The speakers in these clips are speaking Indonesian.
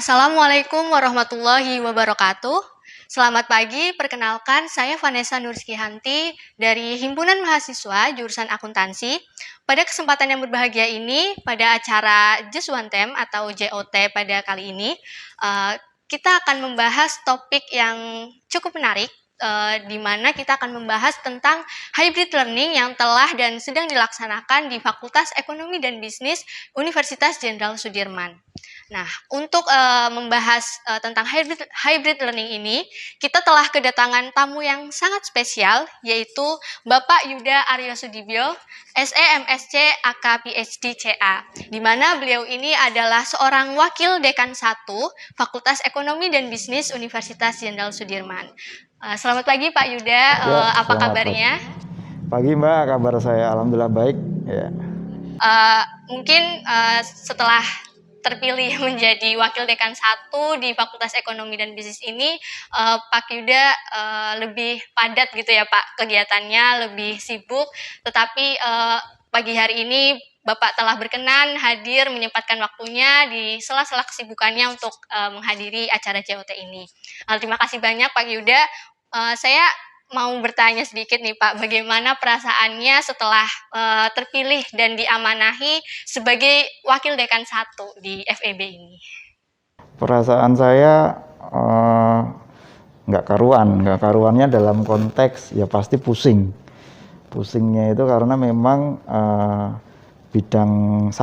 Assalamualaikum warahmatullahi wabarakatuh. Selamat pagi, perkenalkan saya Vanessa Nurskihanti dari Himpunan Mahasiswa Jurusan Akuntansi. Pada kesempatan yang berbahagia ini, pada acara Just One Time atau JOT pada kali ini, kita akan membahas topik yang cukup menarik, di mana kita akan membahas tentang hybrid learning yang telah dan sedang dilaksanakan di Fakultas Ekonomi dan Bisnis Universitas Jenderal Sudirman. Nah, untuk membahas tentang hybrid learning ini, kita telah kedatangan tamu yang sangat spesial, yaitu Bapak Yuda Aryo Sudibyo, SE MSc AK PhD CA, di mana beliau ini adalah seorang wakil dekan 1 Fakultas Ekonomi dan Bisnis Universitas Jenderal Sudirman. Selamat pagi Pak Yuda, apa kabarnya? Pagi Mbak, kabar saya alhamdulillah baik. Ya. Mungkin setelah terpilih menjadi wakil dekan 1 di Fakultas Ekonomi dan Bisnis ini, Pak Yuda lebih padat gitu ya Pak, kegiatannya lebih sibuk, tetapi pagi hari ini Bapak telah berkenan hadir menyempatkan waktunya di sela-sela kesibukannya untuk menghadiri acara JOT ini. Terima kasih banyak Pak Yuda. Saya mau bertanya sedikit nih Pak, bagaimana perasaannya setelah terpilih dan diamanahi sebagai wakil dekan 1 di FEB ini? Perasaan saya nggak karuannya dalam konteks ya pasti pusing. Pusingnya itu karena memang bidang 1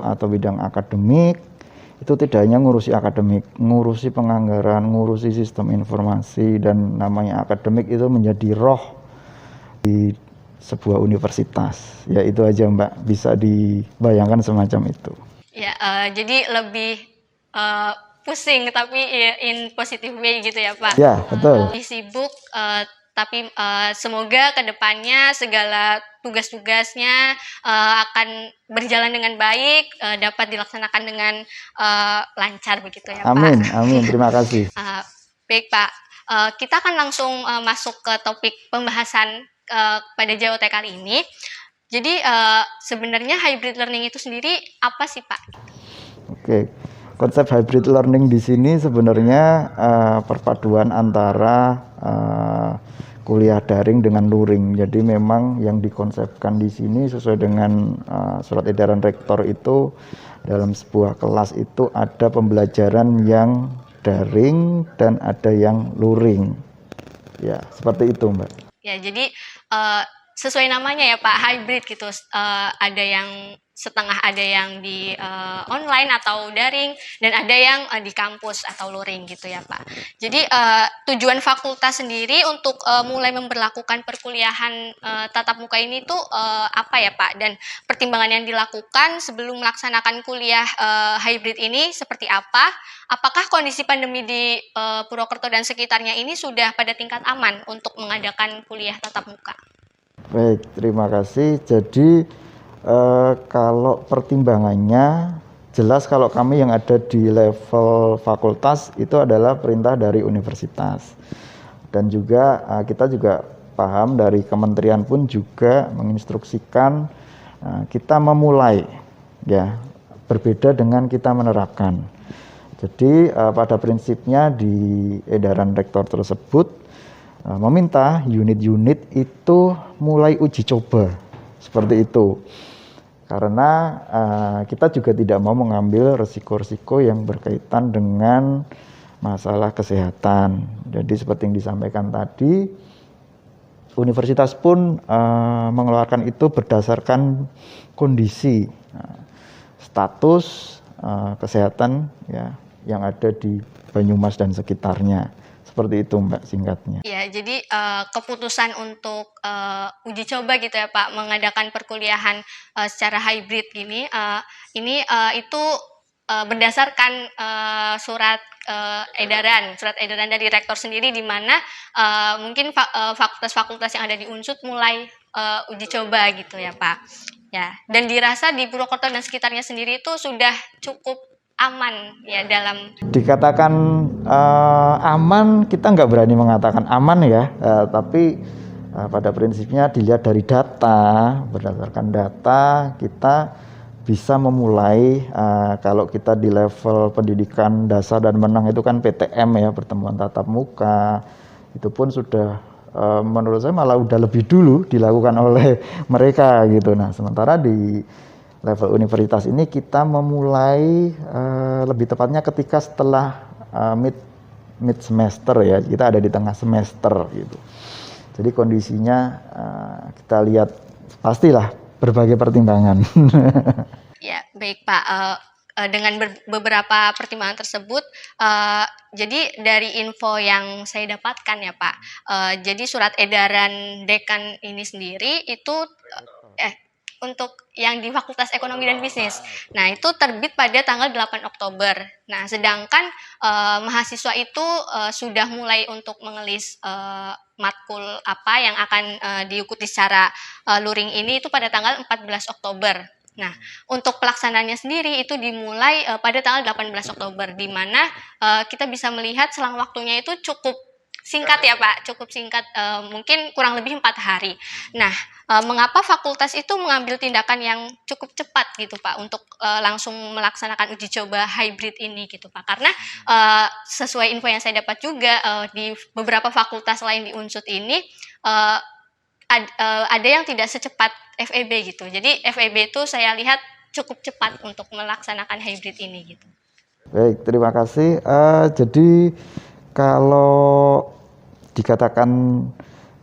atau bidang akademik itu tidak hanya ngurusi akademik, ngurusi penganggaran, ngurusi sistem informasi, dan namanya akademik itu menjadi roh di sebuah universitas. Ya itu aja Mbak, bisa dibayangkan semacam itu. Ya, jadi lebih pusing tapi in positive way gitu ya Pak? Ya, betul. Lebih sibuk, tapi semoga kedepannya segala tugas-tugasnya akan berjalan dengan baik, dapat dilaksanakan dengan lancar begitu ya Pak. Amin, amin. Terima kasih. Baik Pak, kita akan langsung masuk ke topik pembahasan pada JOT kali ini. Jadi sebenarnya hybrid learning itu sendiri apa sih Pak? Oke, konsep hybrid learning di sini sebenarnya perpaduan antara kuliah daring dengan luring. Jadi memang yang dikonsepkan di sini sesuai dengan surat edaran rektor itu, dalam sebuah kelas itu ada pembelajaran yang daring dan ada yang luring. Ya, seperti itu, Mbak. Ya, jadi sesuai namanya ya Pak, hybrid gitu. Ada yang setengah, ada yang di online atau daring, dan ada yang di kampus atau luring gitu ya Pak. Jadi tujuan fakultas sendiri untuk mulai memberlakukan perkuliahan tatap muka ini tuh apa ya Pak? Dan pertimbangan yang dilakukan sebelum melaksanakan kuliah hybrid ini seperti apa? Apakah kondisi pandemi di Purwokerto dan sekitarnya ini sudah pada tingkat aman untuk mengadakan kuliah tatap muka? Baik, terima kasih. Jadi kalau pertimbangannya jelas, kalau kami yang ada di level fakultas itu adalah perintah dari universitas, dan juga kita juga paham dari kementerian pun juga menginstruksikan kita memulai, ya berbeda dengan kita menerapkan. Jadi pada prinsipnya di edaran rektor tersebut meminta unit-unit itu mulai uji coba seperti itu, karena kita juga tidak mau mengambil resiko-resiko yang berkaitan dengan masalah kesehatan. Jadi seperti yang disampaikan tadi, universitas pun mengeluarkan itu berdasarkan kondisi status kesehatan ya yang ada di Banyumas dan sekitarnya. Seperti itu Mbak, singkatnya. Ya, jadi keputusan untuk uji coba gitu ya Pak, mengadakan perkuliahan secara hybrid gini, itu berdasarkan surat edaran dari rektor sendiri, di mana mungkin fakultas-fakultas yang ada di Unsud mulai uji coba gitu ya Pak. Ya, dan dirasa di Purwokerto dan sekitarnya sendiri itu sudah cukup aman ya dalam. Dikatakan aman, kita nggak berani mengatakan aman ya, tapi pada prinsipnya dilihat dari data, berdasarkan data kita bisa memulai kalau kita di level pendidikan dasar dan menengah itu kan PTM ya, pertemuan tatap muka, itu pun sudah menurut saya malah udah lebih dulu dilakukan oleh mereka gitu. Nah, sementara di level universitas ini kita memulai lebih tepatnya ketika setelah mid semester ya, kita ada di tengah semester gitu. Jadi kondisinya kita lihat pastilah berbagai pertimbangan. Ya, baik Pak. Dengan beberapa pertimbangan tersebut, jadi dari info yang saya dapatkan ya Pak, jadi surat edaran dekan ini sendiri itu untuk yang di Fakultas Ekonomi dan Bisnis. Nah, itu terbit pada tanggal 8 Oktober. Nah, sedangkan mahasiswa itu sudah mulai untuk mengelis matkul apa yang akan diikuti secara luring ini itu pada tanggal 14 Oktober. Nah, untuk pelaksanaannya sendiri itu dimulai pada tanggal 18 Oktober, di mana kita bisa melihat selang waktunya itu cukup singkat ya Pak, cukup singkat, mungkin kurang lebih 4 hari. Nah, mengapa fakultas itu mengambil tindakan yang cukup cepat gitu Pak untuk langsung melaksanakan uji coba hybrid ini gitu Pak? Karena sesuai info yang saya dapat juga di beberapa fakultas lain di Unsud ini ada yang tidak secepat FEB gitu. Jadi FEB itu saya lihat cukup cepat untuk melaksanakan hybrid ini gitu. Baik, terima kasih. Jadi kalau dikatakan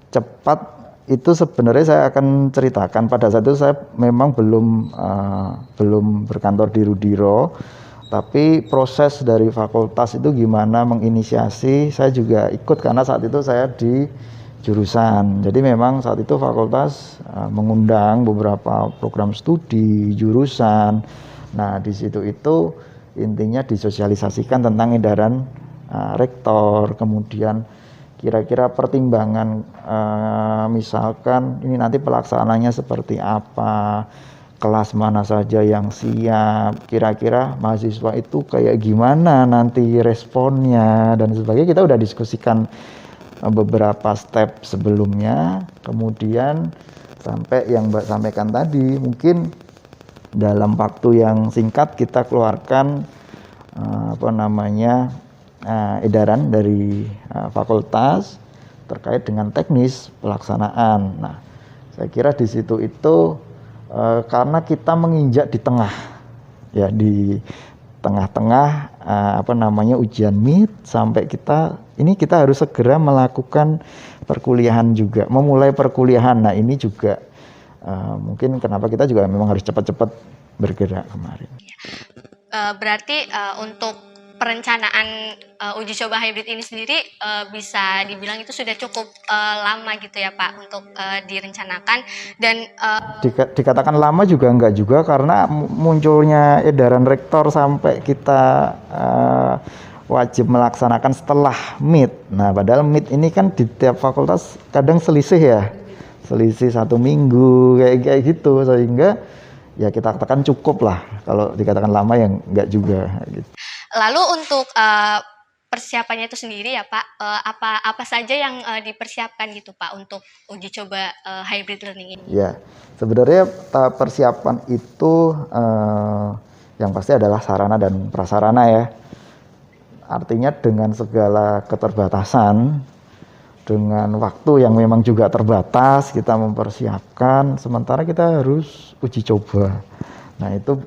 cepat itu sebenarnya saya akan ceritakan pada saat itu saya memang belum berkantor di Rudiro, tapi proses dari fakultas itu gimana menginisiasi saya juga ikut karena saat itu saya di jurusan. Jadi memang saat itu fakultas mengundang beberapa program studi jurusan. Nah, di situ itu intinya disosialisasikan tentang edaran rektor, kemudian kira-kira pertimbangan misalkan ini nanti pelaksananya seperti apa, kelas mana saja yang siap, kira-kira mahasiswa itu kayak gimana nanti responnya dan sebagainya. Kita udah diskusikan beberapa step sebelumnya, kemudian sampai yang Mbak sampaikan tadi, mungkin dalam waktu yang singkat kita keluarkan edaran dari fakultas terkait dengan teknis pelaksanaan. Nah, saya kira di situ itu karena kita menginjak di tengah, ya di tengah-tengah ujian mid sampai kita harus segera melakukan perkuliahan juga, memulai perkuliahan. Nah, ini juga mungkin kenapa kita juga memang harus cepat-cepat bergerak kemarin. Berarti untuk perencanaan uji coba hybrid ini sendiri bisa dibilang itu sudah cukup lama gitu ya Pak untuk direncanakan dan dikatakan lama juga enggak juga karena munculnya edaran rektor sampai kita wajib melaksanakan setelah mid. Nah, padahal mid ini kan di tiap fakultas kadang selisih 1 minggu kayak gitu, sehingga ya kita katakan cukup lah. Kalau dikatakan lama yang enggak juga gitu. Lalu untuk persiapannya itu sendiri ya Pak, apa saja yang dipersiapkan gitu Pak untuk uji coba hybrid learning ini? Ya, sebenarnya tahap persiapan itu yang pasti adalah sarana dan prasarana ya. Artinya dengan segala keterbatasan, dengan waktu yang memang juga terbatas, kita mempersiapkan, sementara kita harus uji coba. Nah, itu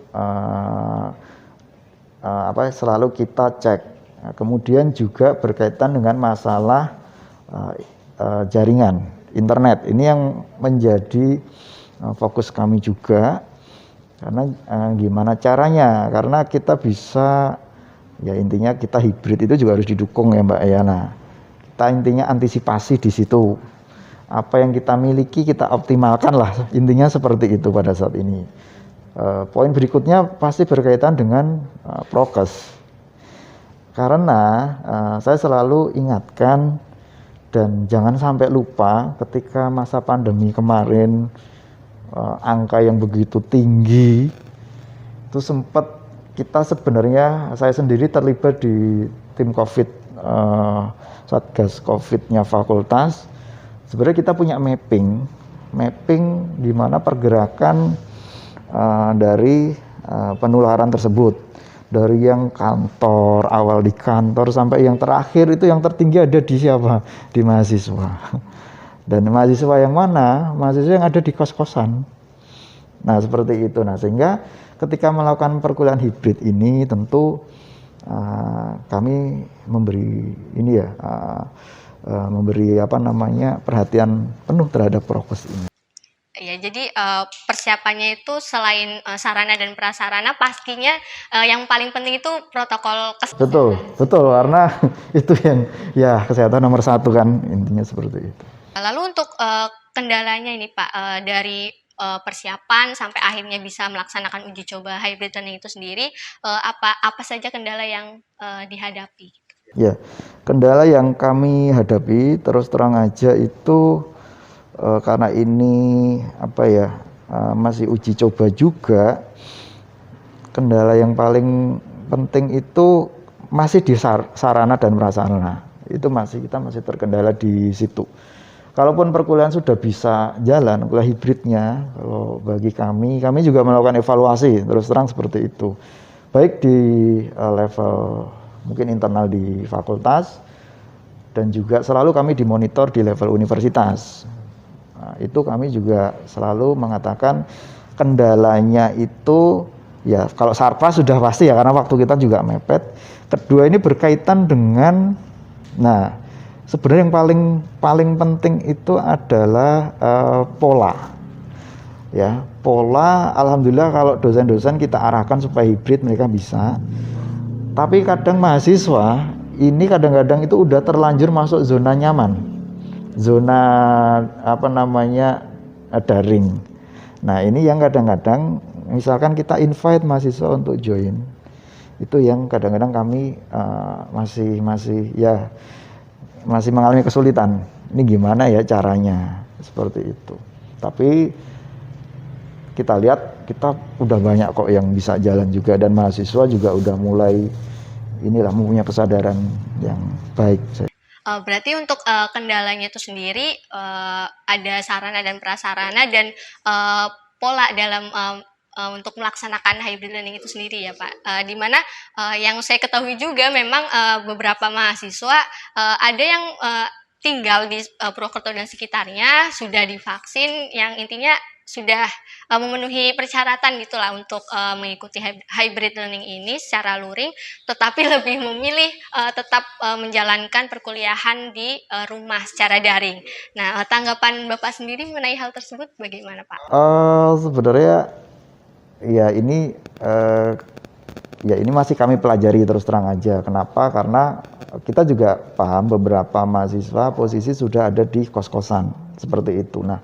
selalu kita cek. Nah, kemudian juga berkaitan dengan masalah jaringan internet. Ini yang menjadi fokus kami juga, karena gimana caranya? Karena kita bisa, ya intinya kita hybrid itu juga harus didukung ya Mbak Yana. Kita intinya antisipasi di situ. Apa yang kita miliki kita optimalkan lah. Intinya seperti itu pada saat ini. Poin berikutnya pasti berkaitan dengan prokes. Karena saya selalu ingatkan dan jangan sampai lupa ketika masa pandemi kemarin angka yang begitu tinggi itu sempat kita sebenarnya, saya sendiri terlibat di tim COVID, Satgas COVID-nya fakultas. Sebenarnya kita punya mapping di mana pergerakan dari penularan tersebut. Dari yang kantor, awal di kantor sampai yang terakhir itu yang tertinggi ada di siapa? Di mahasiswa. Dan mahasiswa yang mana? Mahasiswa yang ada di kos-kosan. Nah, seperti itu. Nah, sehingga ketika melakukan perkuliahan hibrid ini tentu kami memberi memberi perhatian penuh terhadap prokes ini. Ya, jadi persiapannya itu selain sarana dan prasarana, pastinya yang paling penting itu protokol kesehatan. Betul, karena itu yang ya kesehatan nomor satu kan, intinya seperti itu. Lalu untuk kendalanya ini Pak, dari persiapan sampai akhirnya bisa melaksanakan uji coba hybrid learning itu sendiri, apa saja kendala yang dihadapi? Ya, kendala yang kami hadapi terus terang aja itu karena ini masih uji coba juga, kendala yang paling penting itu masih di sarana dan prasarana. Itu kita masih terkendala di situ. Kalaupun perkuliahan sudah bisa jalan, kuliah hibridnya, kalau bagi kami juga melakukan evaluasi terus terang seperti itu. Baik di level mungkin internal di fakultas dan juga selalu kami dimonitor di level universitas. Nah, itu kami juga selalu mengatakan kendalanya itu ya kalau sarpa sudah pasti ya karena waktu kita juga mepet. Kedua ini berkaitan dengan sebenarnya yang paling penting itu adalah pola. Ya, pola alhamdulillah kalau dosen-dosen kita arahkan supaya hibrid mereka bisa. Tapi kadang mahasiswa ini kadang-kadang itu udah terlanjur masuk zona nyaman. Zona daring. Nah, ini yang kadang-kadang misalkan kita invite mahasiswa untuk join. Itu yang kadang-kadang kami masih mengalami kesulitan. Ini gimana ya caranya? Seperti itu. Tapi kita lihat kita udah banyak kok yang bisa jalan juga dan mahasiswa juga udah mulai mempunyai kesadaran yang baik. Berarti untuk kendalanya itu sendiri ada sarana dan prasarana dan pola dalam untuk melaksanakan hybrid learning itu sendiri ya Pak. Di mana yang saya ketahui juga memang beberapa mahasiswa ada yang tinggal di Purwokerto dan sekitarnya sudah divaksin, yang intinya sudah memenuhi persyaratan gitulah untuk mengikuti hybrid learning ini secara luring, tetapi lebih memilih tetap menjalankan perkuliahan di rumah secara daring. Nah, tanggapan Bapak sendiri mengenai hal tersebut bagaimana Pak? Sebenarnya ya ini masih kami pelajari terus terang aja. Kenapa? Karena kita juga paham beberapa mahasiswa posisi sudah ada di kos-kosan seperti itu. Nah,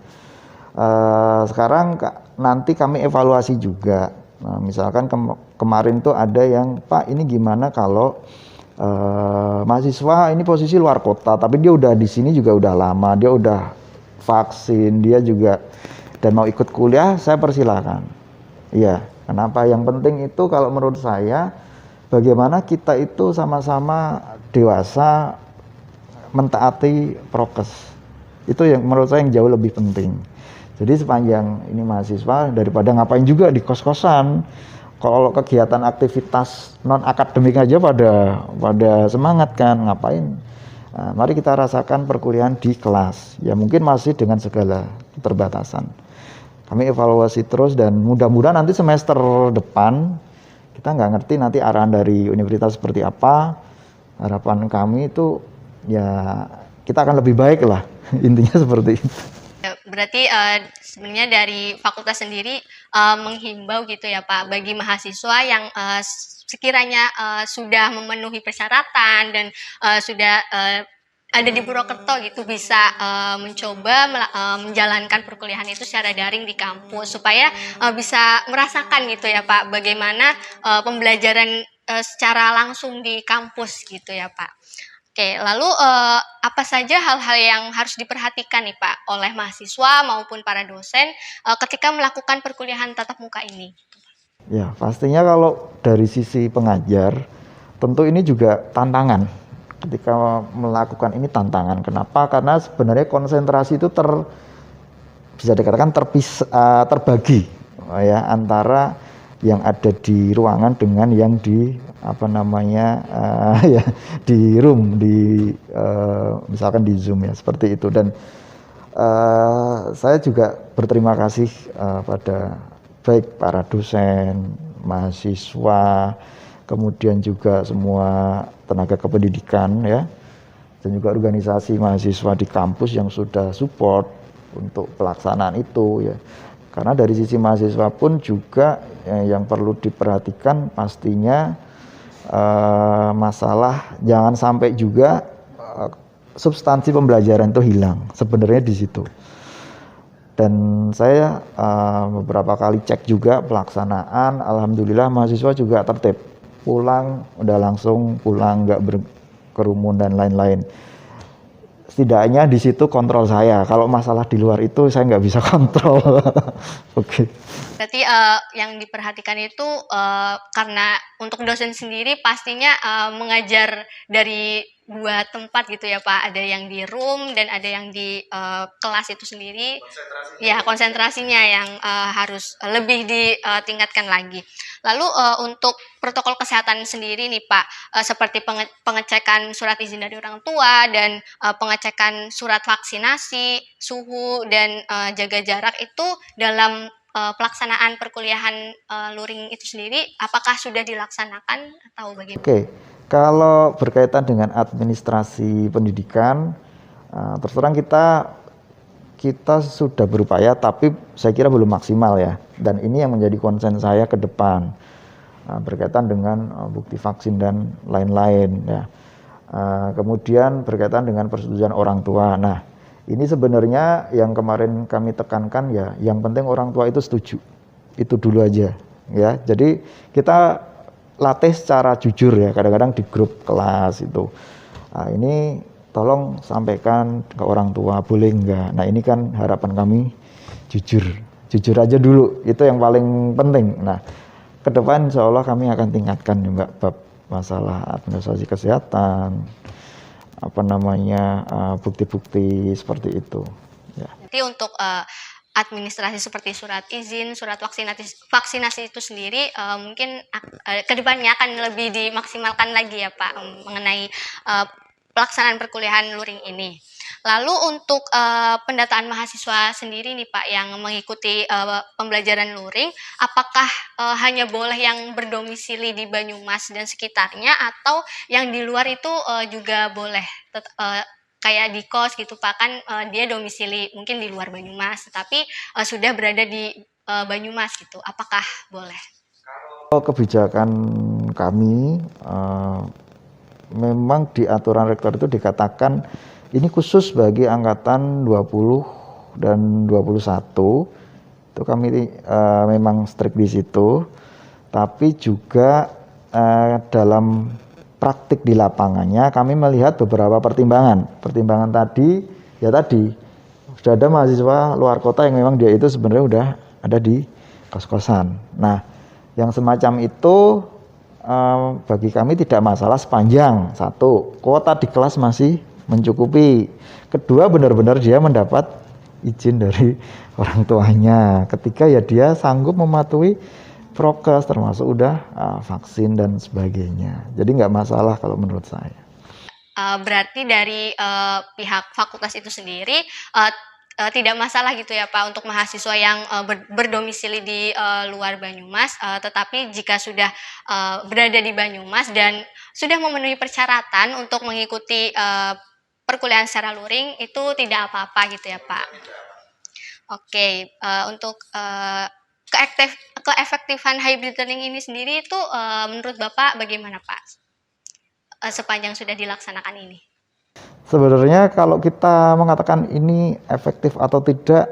sekarang nanti kami evaluasi juga. Nah, misalkan kemarin tuh ada yang Pak ini gimana kalau mahasiswa ini posisi luar kota, tapi dia udah di sini juga udah lama, dia udah vaksin, dia juga dan mau ikut kuliah, saya persilakan. Iya, kenapa? Yang penting itu kalau menurut saya bagaimana kita itu sama-sama dewasa mentaati prokes. Itu yang menurut saya yang jauh lebih penting. Jadi sepanjang ini mahasiswa daripada ngapain juga di kos-kosan, kalau kegiatan aktivitas non akademik aja pada semangat kan ngapain. Nah, mari kita rasakan perkuliahan di kelas. Ya mungkin masih dengan segala keterbatasan. Kami evaluasi terus dan mudah-mudahan nanti semester depan kita nggak ngerti nanti arahan dari universitas seperti apa. Harapan kami itu ya kita akan lebih baik lah intinya seperti itu. Berarti sebenarnya dari fakultas sendiri menghimbau gitu ya Pak bagi mahasiswa yang sekiranya sudah memenuhi persyaratan dan sudah ada di Purwokerto gitu bisa mencoba menjalankan perkuliahan itu secara daring di kampus supaya bisa merasakan gitu ya Pak bagaimana pembelajaran secara langsung di kampus gitu ya Pak. Oke, lalu apa saja hal-hal yang harus diperhatikan nih Pak oleh mahasiswa maupun para dosen ketika melakukan perkuliahan tatap muka ini? Ya, pastinya kalau dari sisi pengajar, tentu ini juga tantangan. Ketika melakukan ini tantangan. Kenapa? Karena sebenarnya konsentrasi itu bisa dikatakan terbagi ya antara yang ada di ruangan dengan yang di ya di room misalkan di Zoom ya, seperti itu. Dan saya juga berterima kasih pada baik para dosen, mahasiswa, kemudian juga semua tenaga kependidikan ya, dan juga organisasi mahasiswa di kampus yang sudah support untuk pelaksanaan itu ya. Karena dari sisi mahasiswa pun juga yang perlu diperhatikan pastinya masalah jangan sampai juga substansi pembelajaran itu hilang sebenarnya di situ. Dan saya beberapa kali cek juga pelaksanaan, alhamdulillah mahasiswa juga tertib, pulang udah langsung pulang, nggak berkerumun dan lain-lain. Setidaknya di situ kontrol saya. Kalau masalah di luar itu saya nggak bisa kontrol. Oke. Berarti yang diperhatikan itu karena untuk dosen sendiri pastinya mengajar dari dua tempat gitu ya Pak. Ada yang di room dan ada yang di kelas itu sendiri. Ya, konsentrasinya yang harus lebih ditingkatkan lagi. Lalu untuk protokol kesehatan sendiri nih Pak, seperti pengecekan surat izin dari orang tua dan pengecekan surat vaksinasi, suhu dan jaga jarak itu dalam pelaksanaan perkuliahan luring itu sendiri, apakah sudah dilaksanakan atau bagaimana? Oke, kalau berkaitan dengan administrasi pendidikan, terus terang kita sudah berupaya, tapi saya kira belum maksimal ya. Dan ini yang menjadi konsen saya ke depan berkaitan dengan bukti vaksin dan lain-lain ya. Kemudian berkaitan dengan persetujuan orang tua. Nah, ini sebenarnya yang kemarin kami tekankan ya, yang penting orang tua itu setuju. Itu dulu aja ya. Jadi kita latih secara jujur ya, kadang-kadang di grup kelas itu. Nah, ini tolong sampaikan ke orang tua, boleh enggak? Nah, ini kan harapan kami jujur aja dulu, itu yang paling penting. Nah, ke depan insya Allah kami akan tingkatkan juga bab masalah administrasi kesehatan, bukti-bukti seperti itu. Ya. Jadi untuk administrasi seperti surat izin, surat vaksinasi itu sendiri mungkin kedepannya akan lebih dimaksimalkan lagi ya Pak mengenai pelaksanaan perkuliahan luring ini. Lalu untuk pendataan mahasiswa sendiri nih Pak yang mengikuti pembelajaran luring, apakah hanya boleh yang berdomisili di Banyumas dan sekitarnya atau yang di luar itu juga boleh? Kayak di kos gitu Pak, kan dia domisili mungkin di luar Banyumas, tapi sudah berada di Banyumas gitu. Apakah boleh? Kalau kebijakan kami memang di aturan rektor itu dikatakan ini khusus bagi angkatan 20 dan 21. Itu kami memang strict di situ. Tapi juga dalam praktik di lapangannya kami melihat beberapa pertimbangan. Pertimbangan tadi sudah ada mahasiswa luar kota yang memang dia itu sebenarnya udah ada di kos-kosan. Nah, yang semacam itu bagi kami tidak masalah sepanjang satu, kuota di kelas masih mencukupi. Kedua, benar-benar dia mendapat izin dari orang tuanya. Ketiga, ya dia sanggup mematuhi prokes termasuk udah vaksin dan sebagainya. Jadi nggak masalah kalau menurut saya. Berarti dari pihak fakultas itu sendiri tidak masalah gitu ya Pak untuk mahasiswa yang berdomisili di luar Banyumas, tetapi jika sudah berada di Banyumas dan sudah memenuhi persyaratan untuk mengikuti perkuliahan secara luring itu tidak apa-apa gitu ya Pak. Oke, untuk keefektifan hybrid learning ini sendiri itu menurut Bapak bagaimana Pak sepanjang sudah dilaksanakan ini? Sebenarnya kalau kita mengatakan ini efektif atau tidak,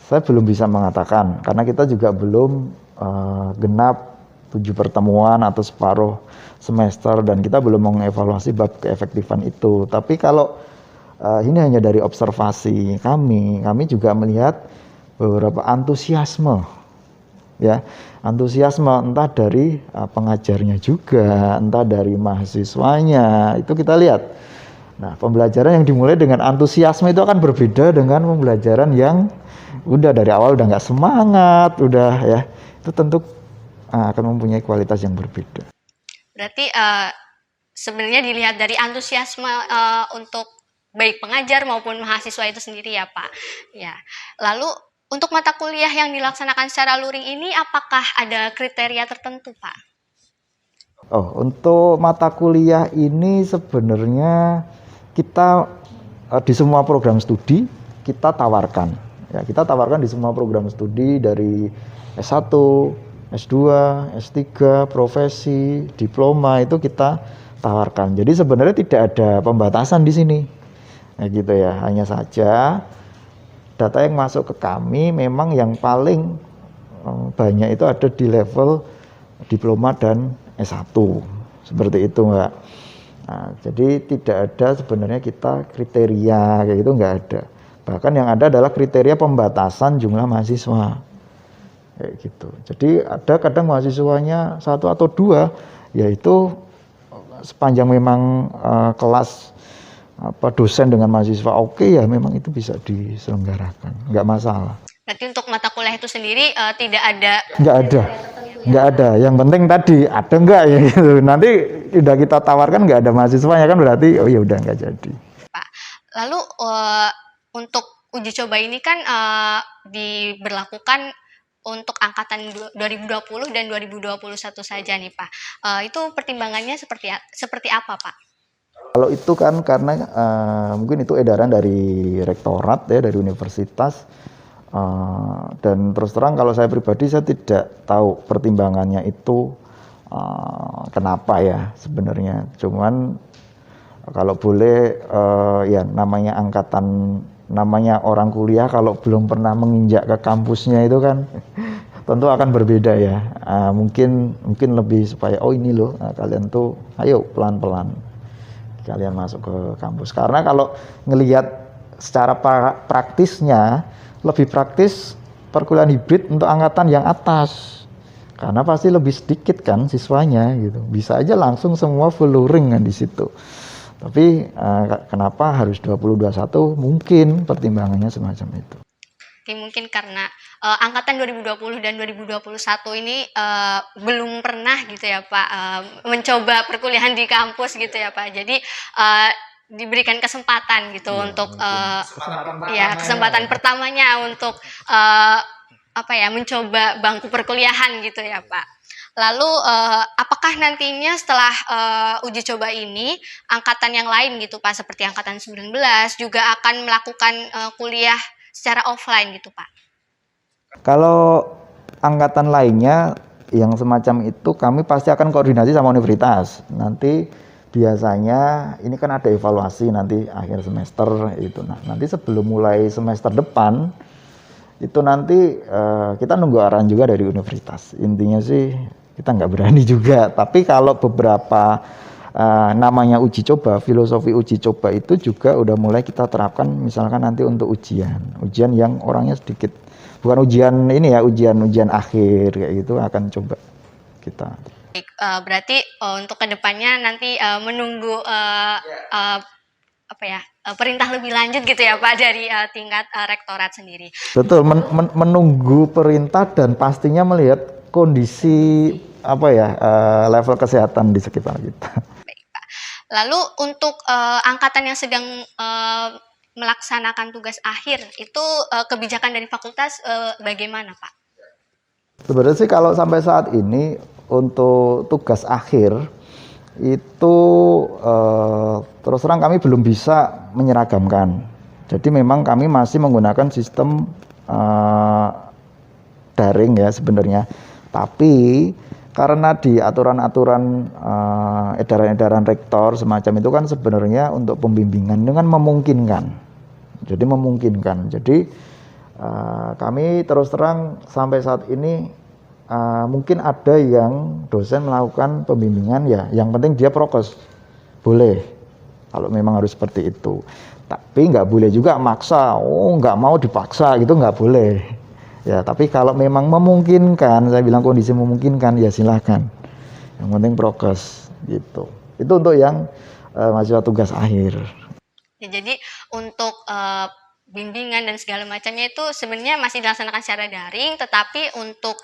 saya belum bisa mengatakan karena kita juga belum genap 7 pertemuan atau separuh semester dan kita belum mengevaluasi bab keefektifan itu. Tapi kalau ini hanya dari observasi kami juga melihat beberapa antusiasme ya, antusiasme entah dari pengajarnya juga, entah dari mahasiswanya, itu kita lihat. Nah, pembelajaran yang dimulai dengan antusiasme itu akan berbeda dengan pembelajaran yang udah dari awal udah nggak semangat, udah ya, itu tentu akan mempunyai kualitas yang berbeda. Berarti sebenarnya dilihat dari antusiasme untuk baik pengajar maupun mahasiswa itu sendiri ya Pak. Ya. Lalu untuk mata kuliah yang dilaksanakan secara luring ini apakah ada kriteria tertentu Pak? Oh, untuk mata kuliah ini sebenarnya kita di semua program studi kita tawarkan. Ya, kita tawarkan di semua program studi dari S1, S2, S3, profesi, diploma itu kita tawarkan. Jadi sebenarnya tidak ada pembatasan di sini. Nah, gitu ya. Hanya saja data yang masuk ke kami memang yang paling banyak itu ada di level diploma dan S1. Seperti itu, Mbak. Nah, jadi tidak ada sebenarnya kita kriteria kayak gitu, nggak ada. Bahkan yang ada adalah kriteria pembatasan jumlah mahasiswa. Kayak gitu. Jadi ada kadang mahasiswanya 1 atau 2, yaitu sepanjang memang kelas dosen dengan mahasiswa oke, ya memang itu bisa diselenggarakan, nggak masalah. Berarti untuk mata kuliah itu sendiri tidak ada? Nggak ada. Yang penting tadi ada nggak ya gitu. Nanti udah kita tawarkan nggak ada mahasiswanya kan berarti oh ya udah nggak jadi. Pak. Lalu untuk uji coba ini kan diberlakukan untuk angkatan 2020 dan 2021 saja nih Pak. Itu pertimbangannya seperti apa Pak? Kalau itu kan karena mungkin itu edaran dari rektorat ya, dari universitas. Dan terus terang kalau saya pribadi saya tidak tahu pertimbangannya itu kenapa ya sebenarnya. Cuman kalau boleh ya namanya angkatan, namanya orang kuliah kalau belum pernah menginjak ke kampusnya itu kan tentu akan berbeda ya. Mungkin lebih supaya oh ini loh kalian tuh ayo pelan-pelan kalian masuk ke kampus. Karena kalau ngelihat secara praktisnya lebih praktis perkuliahan hibrid untuk angkatan yang atas, karena pasti lebih sedikit kan siswanya gitu, bisa aja langsung semua full luring kan di situ. Tapi kenapa harus 2021? Mungkin pertimbangannya semacam itu. Mungkin karena angkatan 2020 dan 2021 ini belum pernah gitu ya Pak mencoba perkuliahan di kampus gitu ya Pak. Jadi diberikan kesempatan gitu untuk kesempatan pertamanya untuk mencoba bangku perkuliahan gitu ya Pak. Lalu apakah nantinya setelah uji coba ini angkatan yang lain gitu Pak seperti angkatan 19 juga akan melakukan kuliah secara offline gitu Pak? Kalau angkatan lainnya yang semacam itu kami pasti akan koordinasi sama universitas. Nanti biasanya ini kan ada evaluasi nanti akhir semester itu. Nah, nanti sebelum mulai semester depan itu nanti kita nunggu arahan juga dari universitas. Intinya sih kita nggak berani juga. Tapi kalau beberapa namanya uji coba, filosofi uji coba itu juga udah mulai kita terapkan. Misalkan nanti untuk ujian yang orangnya sedikit, bukan ujian ini ya, ujian akhir kayak gitu akan coba kita. Berarti untuk kedepannya nanti menunggu perintah lebih lanjut gitu ya Pak dari tingkat rektorat sendiri. Betul, menunggu perintah dan pastinya melihat kondisi level kesehatan di sekitar kita. Baik Pak. Lalu untuk angkatan yang sedang melaksanakan tugas akhir itu kebijakan dari fakultas bagaimana Pak? Sebenarnya sih kalau sampai saat ini untuk tugas akhir itu terus terang kami belum bisa menyeragamkan. Jadi memang kami masih menggunakan sistem daring ya sebenarnya. Tapi karena di aturan-aturan edaran-edaran rektor semacam itu kan sebenarnya untuk pembimbingan dengan memungkinkan. Jadi memungkinkan. Jadi kami terus terang sampai saat ini mungkin ada yang dosen melakukan pembimbingan ya, yang penting dia prokes, boleh kalau memang harus seperti itu. Tapi nggak boleh juga maksa, nggak mau dipaksa gitu, nggak boleh ya. Tapi kalau memang memungkinkan, saya bilang kondisi memungkinkan ya silahkan, yang penting prokes gitu. Itu untuk yang mahasiswa tugas akhir ya. Jadi untuk bimbingan dan segala macamnya itu sebenarnya masih dilaksanakan secara daring, tetapi untuk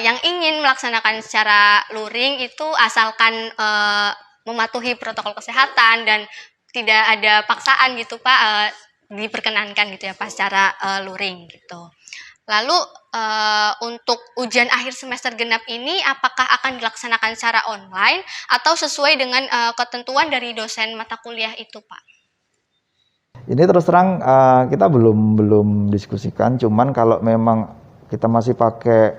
yang ingin melaksanakan secara luring itu asalkan mematuhi protokol kesehatan dan tidak ada paksaan gitu Pak, diperkenankan gitu ya Pak secara luring gitu. Lalu untuk ujian akhir semester genap ini apakah akan dilaksanakan secara online atau sesuai dengan ketentuan dari dosen mata kuliah itu Pak? Ini terus terang kita belum diskusikan, cuman kalau memang kita masih pakai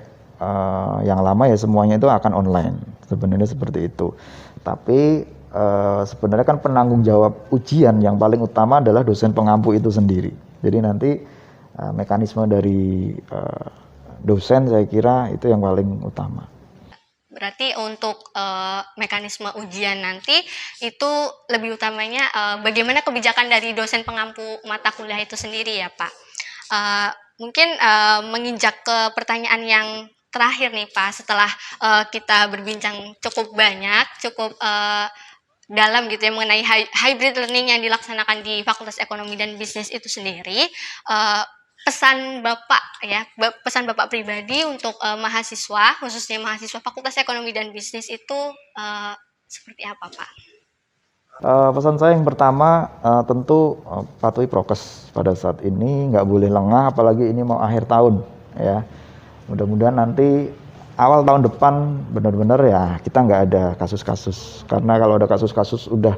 yang lama ya semuanya itu akan online, sebenarnya seperti itu. Tapi sebenarnya kan penanggung jawab ujian yang paling utama adalah dosen pengampu itu sendiri. Jadi nanti mekanisme dari dosen saya kira itu yang paling utama. Berarti untuk mekanisme ujian nanti itu lebih utamanya bagaimana kebijakan dari dosen pengampu mata kuliah itu sendiri ya Pak. Mungkin menginjak ke pertanyaan yang terakhir nih Pak, setelah kita berbincang cukup banyak, cukup dalam gitu ya mengenai hybrid learning yang dilaksanakan di Fakultas Ekonomi dan Bisnis itu sendiri, pesan Bapak ya, pesan Bapak pribadi untuk mahasiswa, khususnya mahasiswa Fakultas Ekonomi dan Bisnis itu seperti apa Pak? Pesan saya yang pertama tentu patuhi prokes pada saat ini, nggak boleh lengah, apalagi ini mau akhir tahun ya. Mudah-mudahan nanti awal tahun depan benar-benar ya kita nggak ada kasus-kasus, karena kalau ada kasus-kasus udah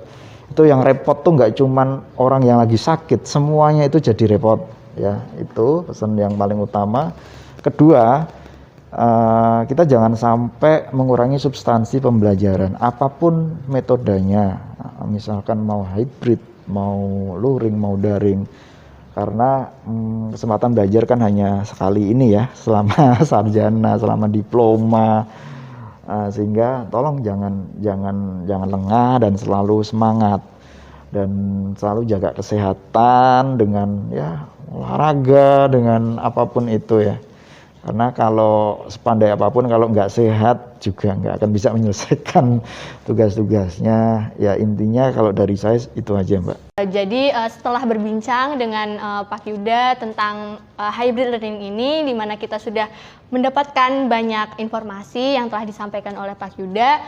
itu yang repot tuh nggak cuman orang yang lagi sakit, semuanya itu jadi repot ya. Itu pesan yang paling utama. Kedua, kita jangan sampai mengurangi substansi pembelajaran apapun metodenya, misalkan mau hybrid, mau luring, mau daring, karena kesempatan belajar kan hanya sekali ini ya, selama sarjana, selama diploma, sehingga tolong jangan lengah dan selalu semangat dan selalu jaga kesehatan dengan ya olahraga, dengan apapun itu ya. Karena kalau sepandai apapun kalau nggak sehat juga nggak akan bisa menyelesaikan tugas-tugasnya. Ya intinya kalau dari saya itu aja Mbak. Jadi setelah berbincang dengan Pak Yuda tentang hybrid learning ini, di mana kita sudah mendapatkan banyak informasi yang telah disampaikan oleh Pak Yuda,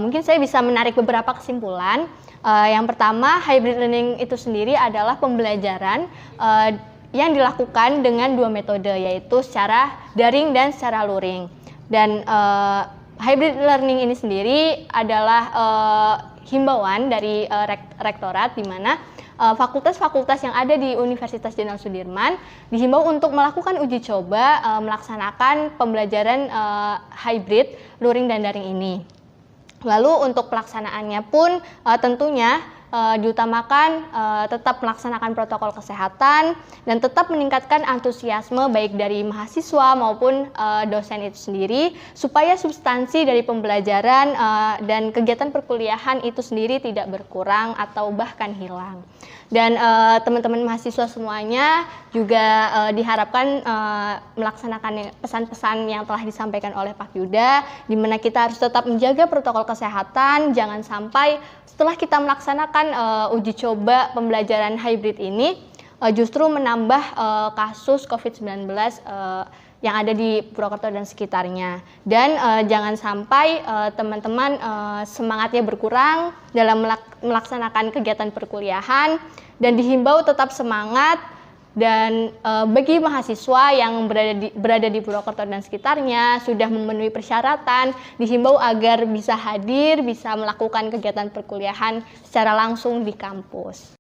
mungkin saya bisa menarik beberapa kesimpulan. Yang pertama, hybrid learning itu sendiri adalah pembelajaran yang dilakukan dengan dua metode, yaitu secara daring dan secara luring. Dan hybrid learning ini sendiri adalah himbauan dari rektorat, di mana fakultas-fakultas yang ada di Universitas Jenderal Sudirman dihimbau untuk melakukan uji coba melaksanakan pembelajaran hybrid, luring dan daring ini. Lalu untuk pelaksanaannya pun tentunya diutamakan tetap melaksanakan protokol kesehatan dan tetap meningkatkan antusiasme baik dari mahasiswa maupun dosen itu sendiri, supaya substansi dari pembelajaran dan kegiatan perkuliahan itu sendiri tidak berkurang atau bahkan hilang. Dan teman-teman mahasiswa semuanya juga diharapkan melaksanakan pesan-pesan yang telah disampaikan oleh Pak Yuda, di mana kita harus tetap menjaga protokol kesehatan, jangan sampai setelah kita melaksanakan uji coba pembelajaran hybrid ini justru menambah kasus COVID-19 yang ada di Purwokerto dan sekitarnya. Dan jangan sampai teman-teman semangatnya berkurang dalam melaksanakan kegiatan perkuliahan, dan dihimbau tetap semangat. Dan bagi mahasiswa yang berada di Purwokerto dan sekitarnya sudah memenuhi persyaratan, dihimbau agar bisa hadir, bisa melakukan kegiatan perkuliahan secara langsung di kampus.